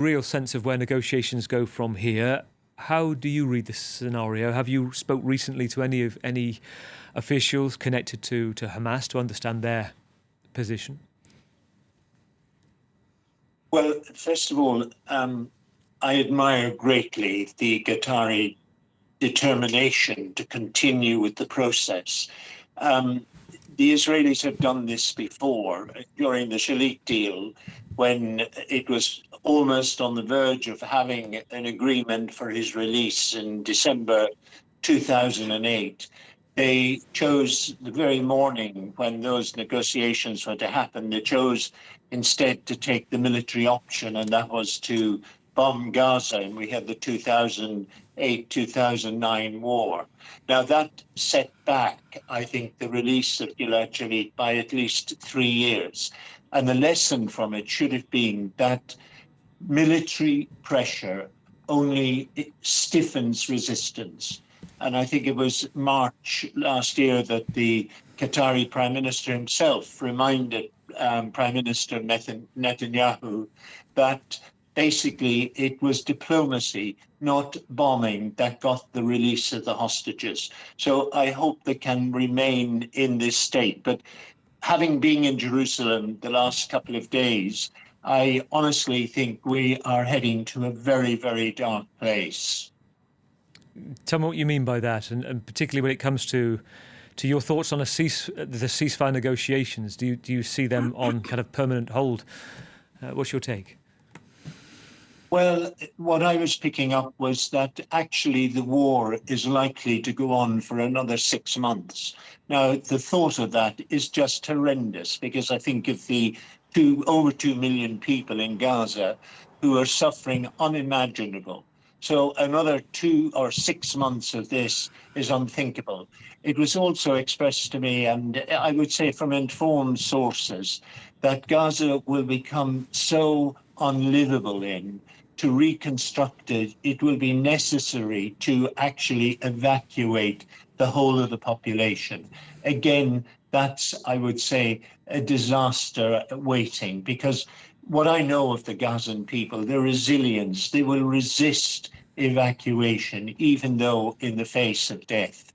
real sense of where negotiations go from here. How do you read this scenario? Have you spoke recently to any officials connected to Hamas to understand their position? Well, first of all, I admire greatly the Qatari determination to continue with the process. The Israelis have done this before during the Shalit deal, when it was almost on the verge of having an agreement for his release in December 2008. They chose the very morning when those negotiations were to happen, they chose instead to take the military option, and that was to bomb Gaza, and we had the 2008-2009 war. Now that set back, I think, the release of Gilad Shalit by at least 3 years. And the lesson from it should have been that military pressure only stiffens resistance. And I think it was March last year that the Qatari Prime Minister himself reminded Prime Minister Netanyahu that basically it was diplomacy, not bombing, that got the release of the hostages. So I hope they can remain in this state. But having been in Jerusalem the last couple of days, I honestly think we are heading to a very, very dark place. Tell me what you mean by that, and particularly when it comes to your thoughts on the ceasefire negotiations. Do you see them on kind of permanent hold? What's your take? Well, what I was picking up was that actually the war is likely to go on for another 6 months. Now, the thought of that is just horrendous, because I think of the over 2 million people in Gaza who are suffering unimaginable. So another 2 or 6 months of this is unthinkable. It was also expressed to me, and I would say from informed sources, that Gaza will become so unlivable to reconstruct it, it will be necessary to actually evacuate the whole of the population. Again, that's, I would say, a disaster waiting, because what I know of the Gazan people, their resilience, they will resist evacuation, even though in the face of death.